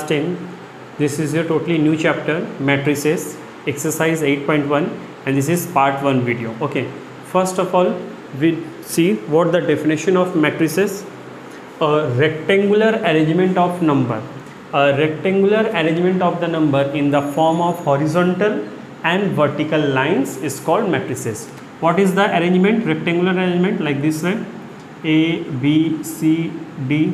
10. This is a totally new chapter, matrices, exercise 8.1, and this is part 1 video. Okay, first of all we see what the definition of matrices. A rectangular arrangement of number, a rectangular arrangement of the number in the form of horizontal and vertical lines is called matrices. What is the arrangement? Rectangular arrangement like this way, A B C D.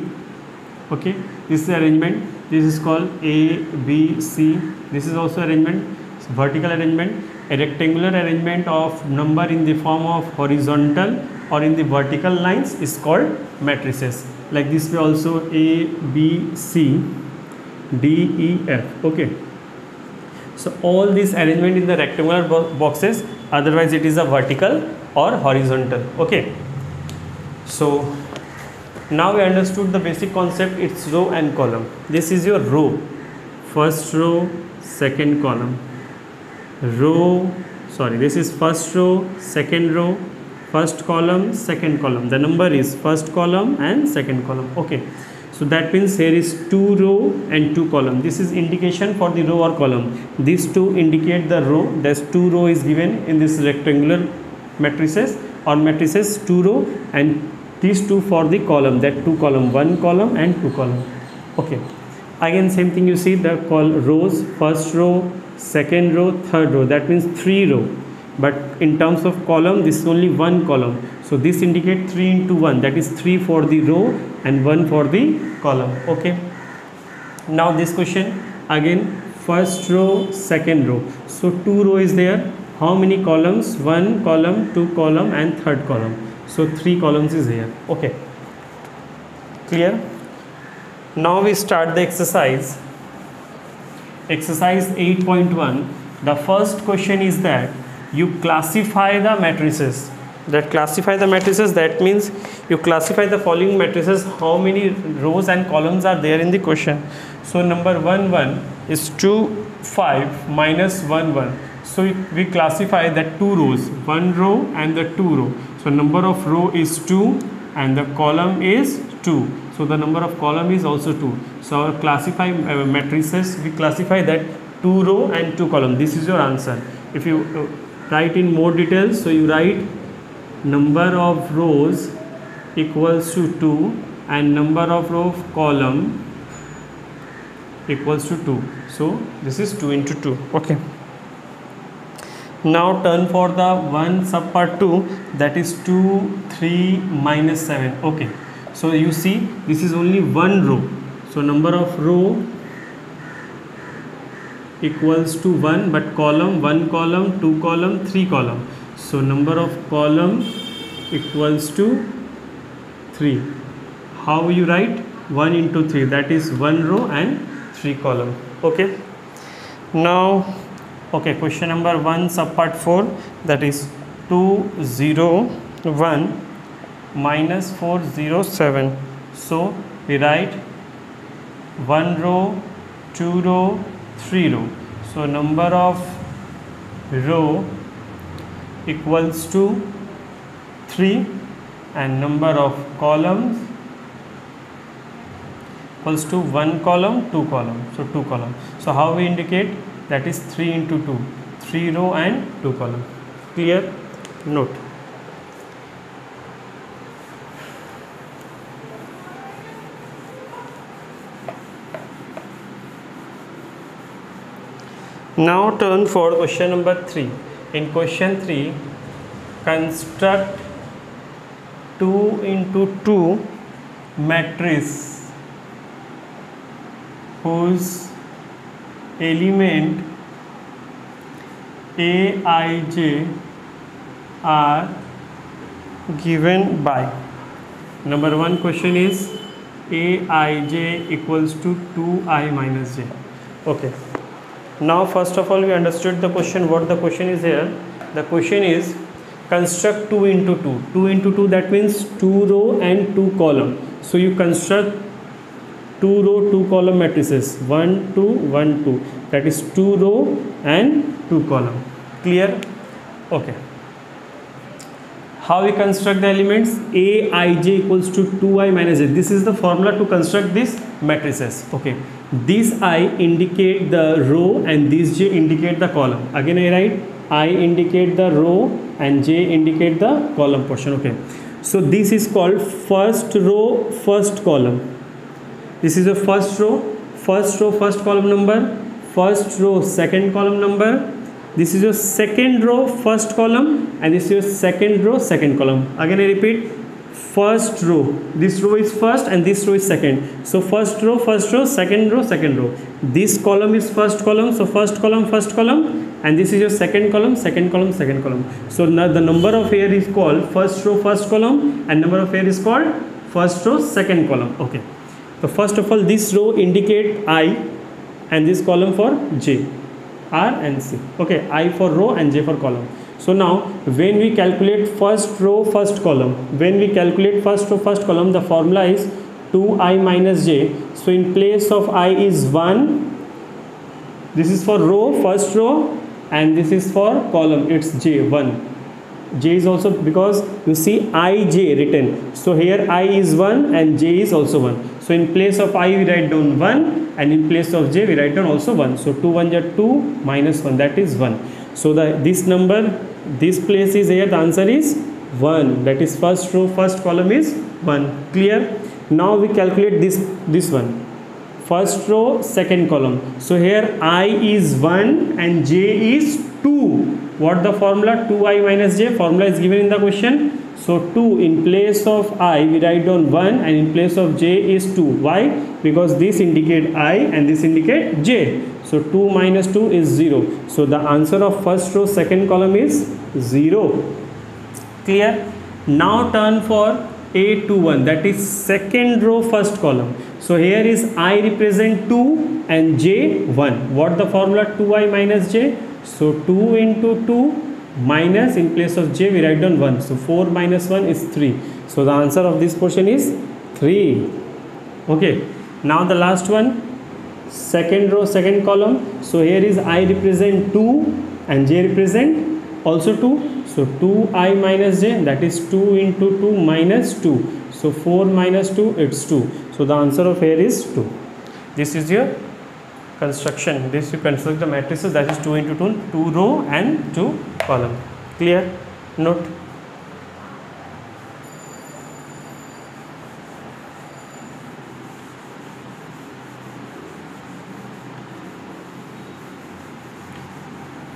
Okay, this is the arrangement. This is called A B C. This is also arrangement. Vertical arrangement, a rectangular arrangement of number in the form of horizontal or in the vertical lines is called matrices. Like this way also, A B C D E F. Okay, so all this arrangement in the rectangular boxes, otherwise it is a vertical or horizontal. Okay, so now we understood the basic concept. It's row and column. This is your row, first row, second column. This is first row, second row, first column, second column. The number is first column and second column. Okay, so that means here is 2 row and 2 column. This is indication for the row or column. These two indicate the row. There's 2 row is given in this rectangular matrices or matrices, 2 row, and these two for the column, that 2 column, 1 column and 2 column. Okay, again same thing, you see the rows, first row, second row, third row, that means 3 row, but in terms of column this is only 1 column, so this indicates 3 into 1, that is 3 for the row and 1 for the column. Okay, now this question again, first row, second row, so 2 row is there. How many columns? 1 column, 2 column and third column, so 3 columns is here. Okay, clear? Now we start the exercise. Exercise 8.1. The first question is that you classify the matrices. That means you classify the following matrices. How many rows and columns are there in the question? So number 1 1 is 2 5 minus 1 1. So we classify that 2 rows, 1 row and the 2 row. So number of row is 2 and the column is 2. So the number of column is also 2. So our classify matrices, we classify that 2 row and 2 column. This is your answer. If you write in more details, so you write number of rows equals to 2 and number of row of column equals to 2. So this is 2 into 2. Okay. Now turn for the one subpart 2, that is 2 3 minus 7. Okay, so you see this is only 1 row, so number of row equals to 1, but column 1 column, 2 column, 3 column, so number of column equals to 3. How you write? 1 into 3, that is 1 row and 3 column. Okay, now okay, question number 1 subpart 4, that is 201 minus 407. So we write 1 row, 2 row, 3 row. So number of row equals to 3 and number of columns equals to 1 column, 2 column. So 2 column. So how we indicate? That is 3 into 2, 3 row and 2 column. Clear? Note. Now turn for question number 3. In question 3, construct 2 into 2 matrix whose element Aij are given by. Number 1 question is Aij equals to 2i minus j. Okay, now first of all we understood the question. What the question is here? The question is construct 2 into 2. 2 into 2, that means 2 row and 2 column. So you construct 2 row 2 column matrices, 1 2 1 2, that is 2 row and 2 column. Clear? Okay, How we construct the elements? Aij equals to 2i minus j. This is the formula to construct this matrices. Okay, this I indicate the row and this j indicate the column. Again I write I indicate the row and j indicate the column portion. Okay, so this is called first row first column. This is the first row first column number, first row second column number. This is your second row first column and this is your second row second column. Again I repeat, first row, this row is first and this row is second. So first row second row second row. This column is first column, so first column, and this is your second column second column. So now the number of here is called first row first column and number of here is called first row second column. Okay, so first of all this row indicate I and this column for j, R and C. Okay, I for row and j for column. So now when we calculate first row first column, the formula is 2i minus j. So in place of I is 1, this is for row first row and this is for column, it's j, 1. J is also, because you see ij written, so here I is 1 and j is also 1. So in place of I we write down 1 and in place of j we write down also 1. So 2 1 is 2 minus 1, that is 1. So this number, this place is here, the answer is 1, that is first row first column is 1. Clear? Now we calculate this one, first row second column. So here I is 1 and j is 2. What the formula? 2i minus j, formula is given in the question. So 2 in place of I we write down 1 and in place of j is 2. Why? Because this indicate I and this indicate j. So 2 minus 2 is 0. So the answer of first row second column is 0. Clear? Now turn for A21, that is second row first column. So here is I represent 2 and j 1. What the formula? 2i minus j. So 2 into 2 minus, in place of j we write down 1. So 4 minus 1 is 3. So the answer of this portion is 3. Okay, now the last one, second row second column. So here is I represent 2 and j represent also 2. So 2i minus j, that is 2 into 2 minus 2. So 4 minus 2, it's 2. So the answer of here is 2. This is your construction. This you construct the matrices, that is 2 into 2, 2 row and 2 column. Clear? Note.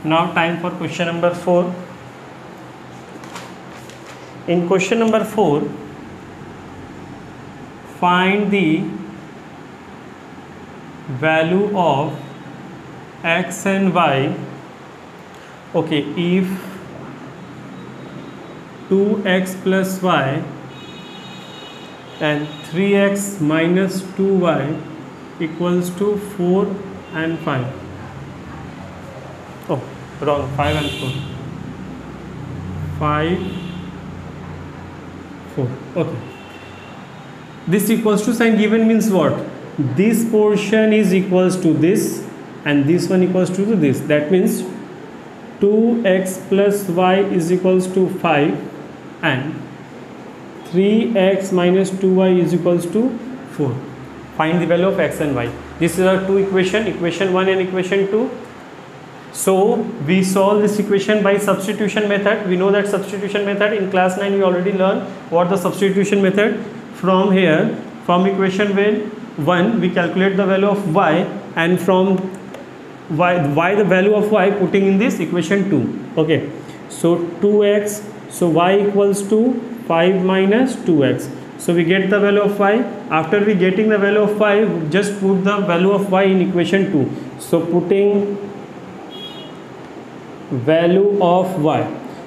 Now time for question number 4. In question number 4, find the value of x and y. Okay, if 2x plus y and 3x minus 2y equals to 4 and 5. Oh, wrong, 5 and 4. 5, 4. Okay. This equals to sign given means what? This portion is equals to this and this one equals to this. That means 2x plus y is equals to 5 and 3x minus 2y is equals to 4. Find the value of x and y. This is our two equation, equation 1 and equation 2. So we solve this equation by substitution method. We know that substitution method in class 9 we already learned what the substitution method. From here, from equation 1 we calculate the value of y, and from y the value of y putting in this equation 2. Okay, so 2x, so y equals to 5 minus 2x. So we get the value of y. After we getting the value of y, just put the value of y in equation 2. So putting value of y,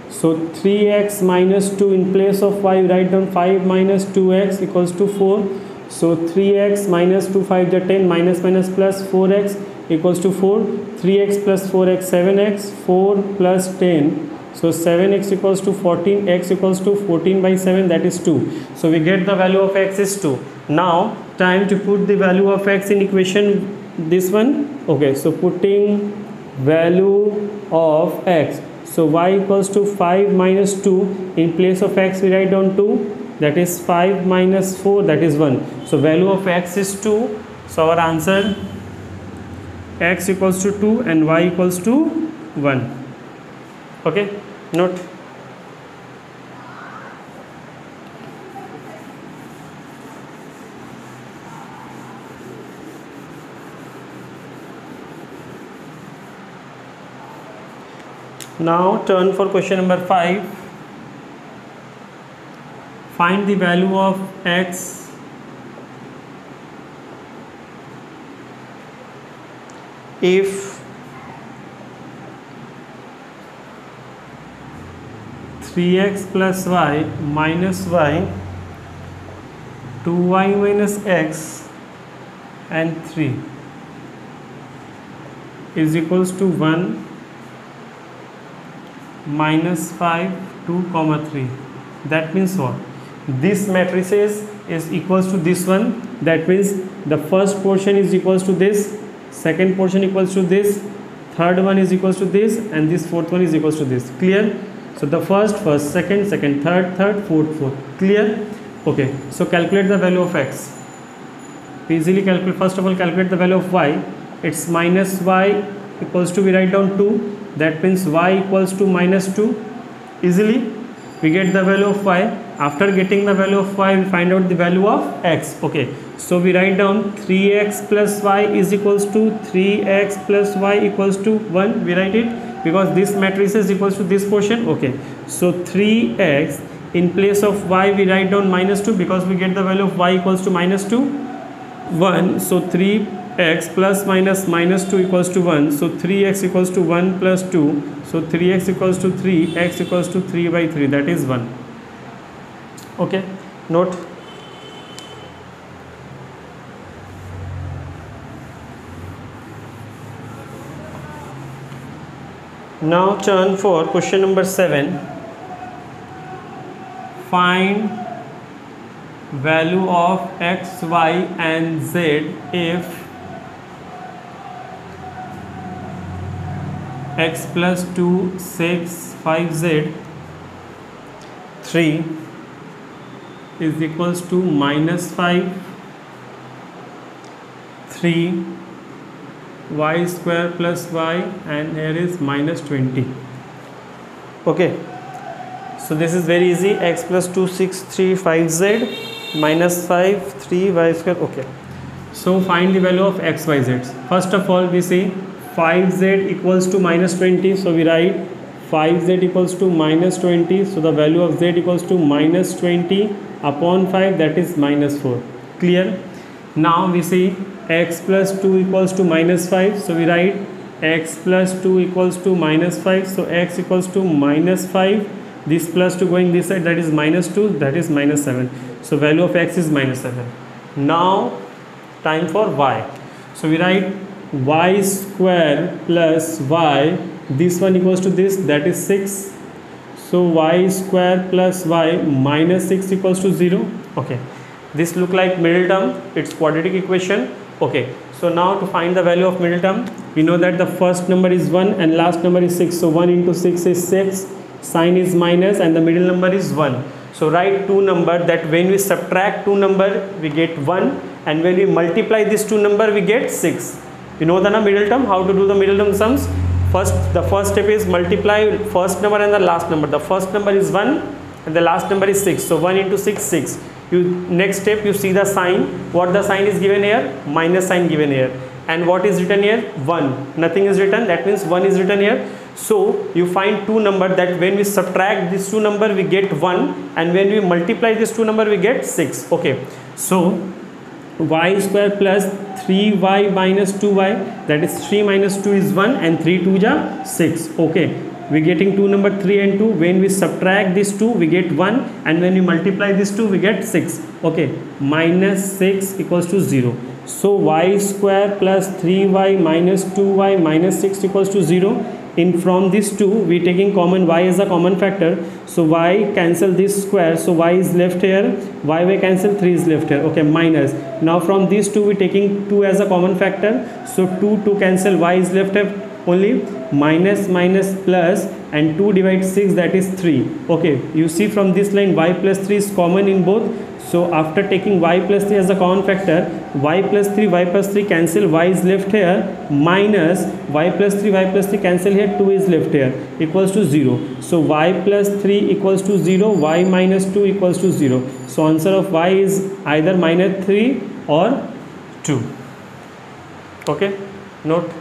so 3x minus 2 in place of y, write down 5 minus 2x equals to 4. So 3x minus 2, 5 is 10, minus minus plus 4x equals to 4. 3x plus 4x, 7x, 4 plus 10. So 7x equals to 14, x equals to 14 by 7, that is 2. So we get the value of x is 2. Now time to put the value of x in equation this one. Okay, so putting value of x. So y equals to 5 minus 2. In place of x we write down 2. That is 5 minus 4, that is 1. So value of x is 2. So our answer, x equals to 2 and y equals to 1. Okay, note. Now turn for question number 5. Find the value of x if 3x plus y minus y, 2y minus x and 3 is equals to 1 minus 5, 2, 3. That means what? This matrices is equals to this one. That means the first portion is equals to this, second portion equals to this, third one is equals to this, and this fourth one is equals to this. Clear? So the first, second, third, fourth. Clear? Okay. So calculate the value of x. Easily calculate. First of all, calculate the value of y. It's minus y equals to, we write down 2. That means y equals to minus 2. Easily we get the value of y. After getting the value of y, we find out the value of x. Okay, so we write down 3x plus y is equals to 3x plus y equals to 1. We write it because this matrix is equals to this portion. Okay, so 3x, in place of y we write down minus 2 because we get the value of y equals to minus 2, 1. So 3x plus minus 2 equals to 1. So 3x equals to 1 plus 2. So 3x equals to 3, x equals to 3 by 3, that is 1. Okay, note. Now turn for question number 7. Find value of x, y and z if x plus 2, 6, 5z 3 is equals to minus 5, 3 y square plus y, and here is minus 20. Okay, so this is very easy. X plus 2, 6, 3, 5z minus 5, 3 y square. Okay, so find the value of x, y, z. First of all, we see 5z equals to minus 20. So we write 5z equals to minus 20. So the value of z equals to minus 20 upon 5, that is minus 4. Clear? Now we see x plus 2 equals to minus 5. So we write x plus 2 equals to minus 5. So x equals to minus 5. This plus 2 going this side, that is minus 2, that is minus 7. So value of x is minus 7. Now time for y. So we write y square plus y, this one equals to this, that is 6. So y square plus y minus 6 equals to 0. Okay, this look like middle term, it's quadratic equation. Okay, so now to find the value of middle term, we know that the first number is 1 and last number is 6. So 1 into 6 is 6, sign is minus, and the middle number is 1. So write two number that when we subtract two number we get 1, and when we multiply this two number we get 6. You know the middle term, how to do the middle term sums? The first step is multiply first number and the last number. The first number is 1 and the last number is 6. So 1 into 6, 6. Next step, you see the sign. What the sign is given here? Minus sign given here. And what is written here? 1. Nothing is written. That means 1 is written here. So you find two number that when we subtract this two number we get 1, and when we multiply this two number we get 6. Okay. So y square plus 3y minus 2y, that is 3 minus 2 is 1 and 3 2 ja 6. Okay, we getting two number 3 and 2. When we subtract this 2 we get 1, and when we multiply this 2 we get 6. Okay, minus 6 equals to 0. So y square plus 3y minus 2y minus 6 equals to 0. In from this 2 we taking common y as a common factor, so y cancel this square, so y is left here, y cancel, 3 is left here. Okay, minus. Now from these 2 we taking 2 as a common factor, so 2 cancel, y is left here only minus minus plus and 2 divided 6, that is 3. Okay, you see from this line y plus 3 is common in both. So after taking y plus 3 as a common factor, y plus 3 cancel, y is left here, minus y plus 3 cancel here, 2 is left here, equals to 0. So y plus 3 equals to 0, y minus 2 equals to 0. So answer of y is either minus 3 or 2. Okay, note.